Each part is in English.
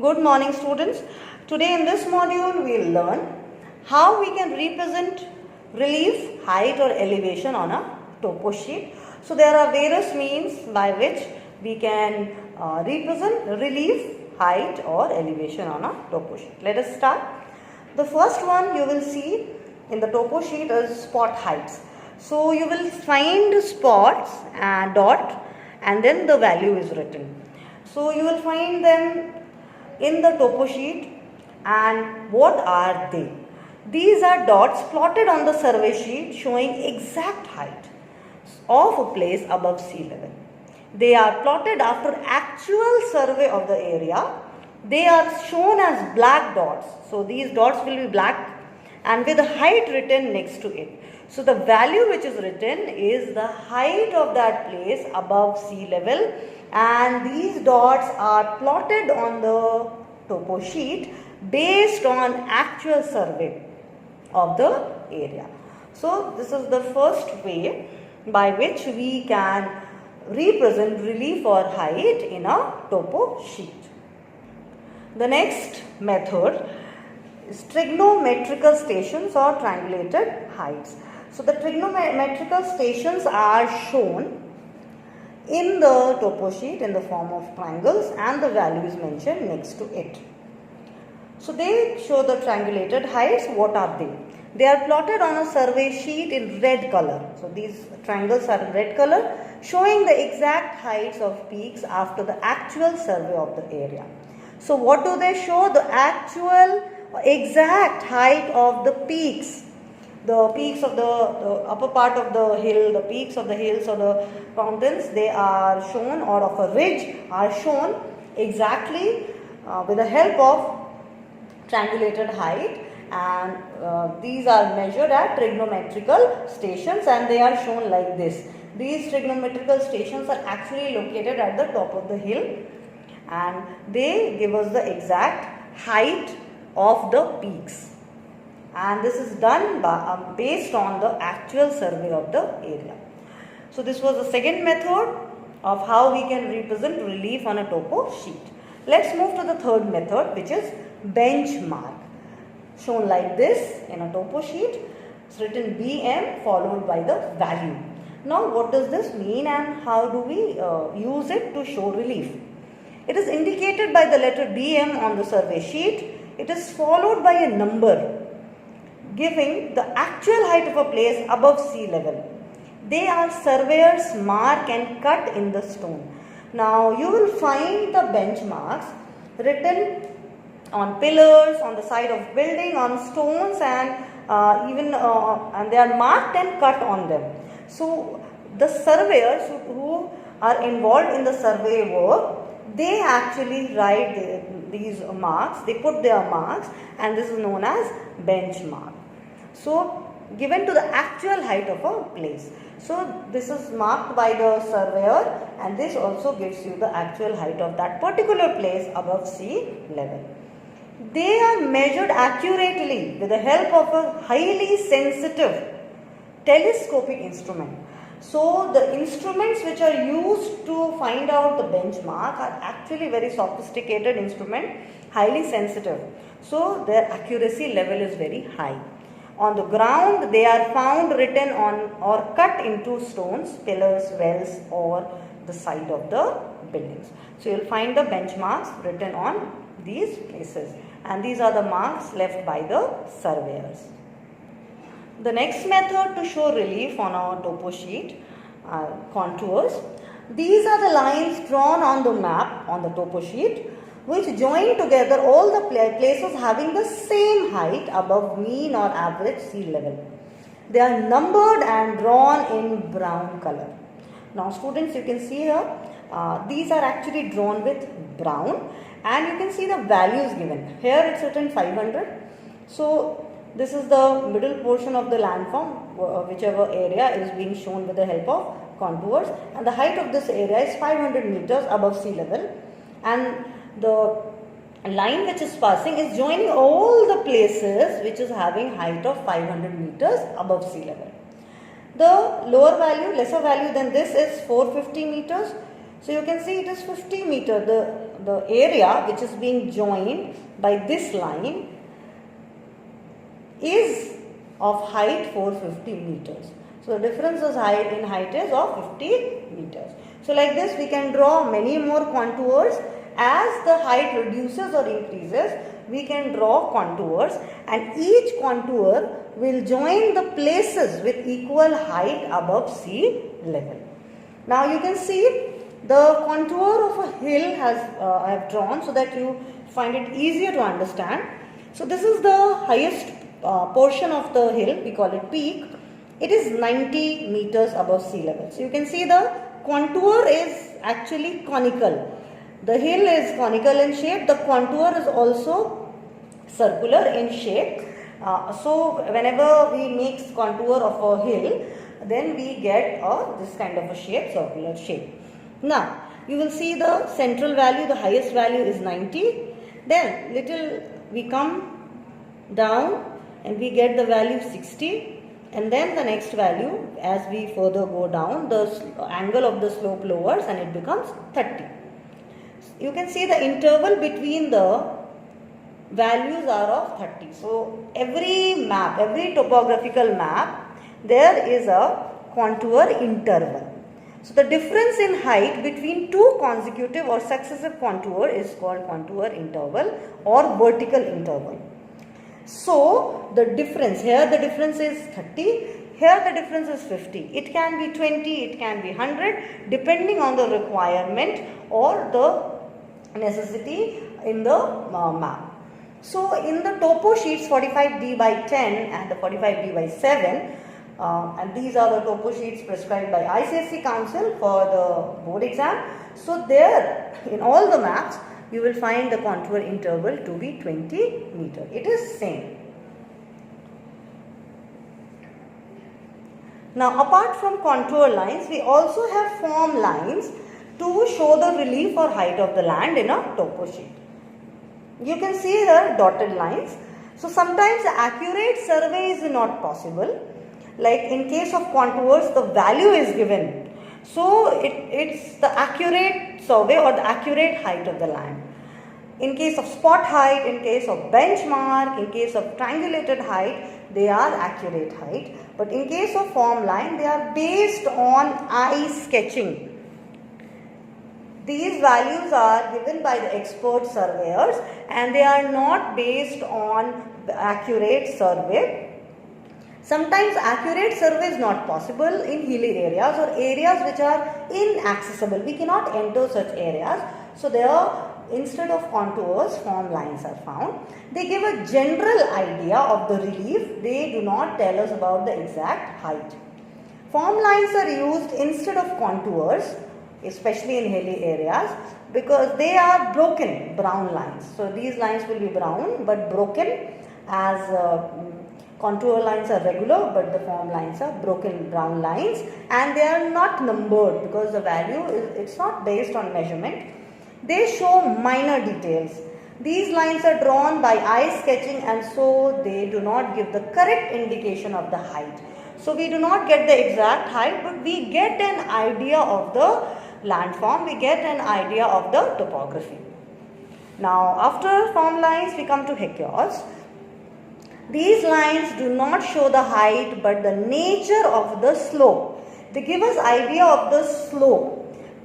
Good morning, students. Today in this module we will learn how we can represent relief, height or elevation on a topo sheet. So there are various means by which we can represent relief, height or elevation on a topo sheet. Let us start. The first one you will see in the topo sheet is spot heights. So you will find spots and dot and then the value is written. So you will find them in the topo sheet, and what are they? These are dots plotted on the survey sheet showing exact height of a place above sea level. They are plotted after actual survey of the area. They are shown as black dots. So these dots will be black and with the height written next to it. So the value which is written is the height of that place above sea level, and these dots are plotted on the topo sheet based on actual survey of the area. So this is the first way by which we can represent relief or height in a topo sheet. The next method is trigonometrical stations or triangulated heights. So the trigonometrical stations are shown in the topo sheet in the form of triangles and the value is mentioned next to it. So they show the triangulated heights. What are they? They are plotted on a survey sheet in red color. So these triangles are in red color showing the exact heights of peaks after the actual survey of the area. So what do they show? The actual exact height of the peaks. The peaks of the upper part of the hill, the peaks of the hills or the mountains, they are shown, or of a ridge are shown exactly with the help of triangulated height, and these are measured at trigonometrical stations and they are shown like this. These trigonometrical stations are actually located at the top of the hill and they give us the exact height of the peaks. And this is done by, based on the actual survey of the area. So this was the second method of how we can represent relief on a topo sheet. Let's move to the third method, which is benchmark. Shown like this in a topo sheet. It's written BM followed by the value. Now what does this mean and how do we use it to show relief? It is indicated by the letter BM on the survey sheet. It is followed by a number giving the actual height of a place above sea level. They are surveyors mark and cut in the stone. Now you will find the benchmarks written on pillars, on the side of building, on stones, and and they are marked and cut on them. So the surveyors who are involved in the survey work, they actually write these marks, they put their marks, and this is known as benchmark. So given to the actual height of a place. So this is marked by the surveyor and this also gives you the actual height of that particular place above sea level. They are measured accurately with the help of a highly sensitive telescopic instrument. So the instruments which are used to find out the benchmark are actually very sophisticated instrument, highly sensitive. So their accuracy level is very high. On the ground, they are found written on or cut into stones, pillars, wells, or the side of the buildings. So you will find the benchmarks written on these places, and these are the marks left by the surveyors. The next method to show relief on our topo sheet are contours. These are the lines drawn on the map on the topo sheet, which join together all the places having the same height above mean or average sea level. They are numbered and drawn in brown color. Now students, you can see here, these are actually drawn with brown and you can see the values given. Here it's written 500. So this is the middle portion of the landform, whichever area is being shown with the help of contours, and the height of this area is 500 meters above sea level, and the line which is passing is joining all the places which is having height of 500 meters above sea level. The lower value, lesser value than this is 450 meters. So you can see it is 50 meter. the area which is being joined by this line is of height 450 meters. So the difference is in height is of 50 meters. So like this we can draw many more contours. As the height reduces or increases, we can draw contours, and each contour will join the places with equal height above sea level. Now you can see the contour of a hill I have drawn so that you find it easier to understand. So this is the highest portion of the hill, we call it peak. It is 90 meters above sea level. So you can see the contour is actually conical. The hill is conical in shape. The contour is also circular in shape. So whenever we make contour of a hill, then we get this kind of a shape, circular shape. Now you will see the central value, the highest value is 90. Then little we come down and we get the value 60. And then the next value, as we further go down, the angle of the slope lowers and it becomes 30. You can see the interval between the values are of 30. So every map, every topographical map, there is a contour interval. So the difference in height between two consecutive or successive contour is called contour interval or vertical interval. So the difference, here the difference is 30, here the difference is 50. It can be 20, it can be 100 depending on the requirement or the necessity in the map. So in the topo sheets 45D by 10 and the 45D by 7, and these are the topo sheets prescribed by ICSE Council for the board exam. So there in all the maps you will find the contour interval to be 20 meters. It is same. Now apart from contour lines, we also have form lines to show the relief or height of the land in a topo sheet. You can see here dotted lines. So sometimes accurate survey is not possible. Like in case of contours, the value is given. So it's the accurate survey or the accurate height of the land. In case of spot height, in case of benchmark, in case of triangulated height, they are accurate height. But in case of form line, they are based on eye sketching. These values are given by the expert surveyors and they are not based on accurate survey. Sometimes accurate survey is not possible in hilly areas or areas which are inaccessible. We cannot enter such areas. So there, instead of contours, form lines are found. They give a general idea of the relief. They do not tell us about the exact height. Form lines are used instead of contours, especially in hilly areas, because they are broken brown lines. So these lines will be brown but broken, as contour lines are regular but the form lines are broken brown lines, and they are not numbered because the value it's not based on measurement. They show minor details. These lines are drawn by eye sketching and so they do not give the correct indication of the height. So we do not get the exact height, but we get an idea of the landform, we get an idea of the topography. Now after form lines we come to hectares. These lines do not show the height but the nature of the slope. They give us idea of the slope.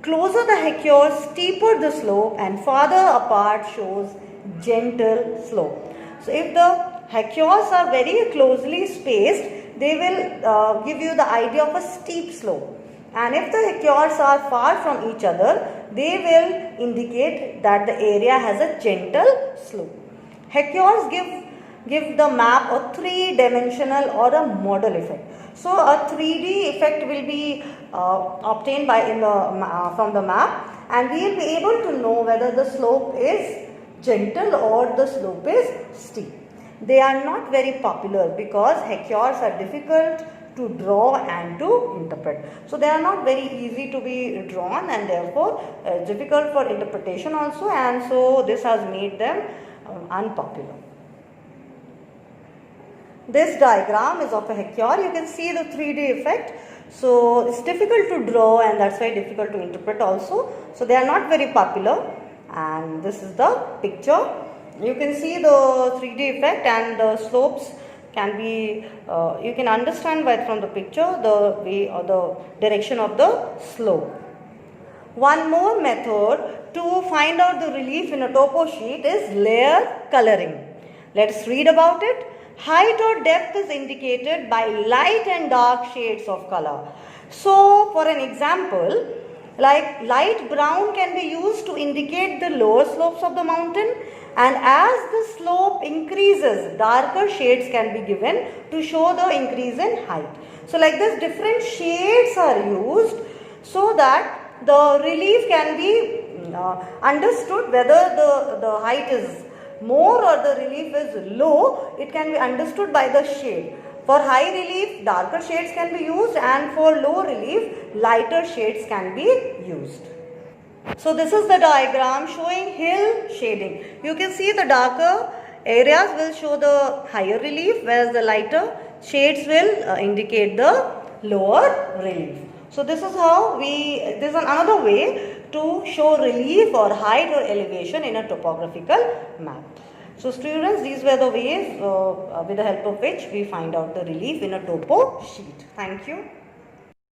Closer the hectares, steeper the slope, and farther apart shows gentle slope. So if the hectares are very closely spaced, they will give you the idea of a steep slope. And if the hectares are far from each other, they will indicate that the area has a gentle slope. Hectares give the map a three-dimensional or a model effect. So a 3D effect will be obtained from the map, and we will be able to know whether the slope is gentle or the slope is steep. They are not very popular because hectares are difficult to draw and to interpret. So they are not very easy to be drawn and therefore difficult for interpretation also, and so this has made them unpopular. This diagram is of a hectare. You can see the 3D effect. So it's difficult to draw and that's why difficult to interpret also. So they are not very popular, and this is the picture. You can see the 3D effect and the slopes can be, you can understand by from the picture the way or the direction of the slope. One more method to find out the relief in a topo sheet is layer coloring. Let us read about it. Height or depth is indicated by light and dark shades of color. So, for an example, like light brown can be used to indicate the lower slopes of the mountain, and as the slope increases, darker shades can be given to show the increase in height. So, like this, different shades are used so that the relief can be understood whether the height is more or the relief is low. It can be understood by the shade. For high relief, darker shades can be used, and for low relief, lighter shades can be used. So this is the diagram showing hill shading. You can see the darker areas will show the higher relief, whereas the lighter shades will indicate the lower relief. So this is how this is another way to show relief or height or elevation in a topographical map. So students, these were the ways with the help of which we find out the relief in a topo sheet. Thank you.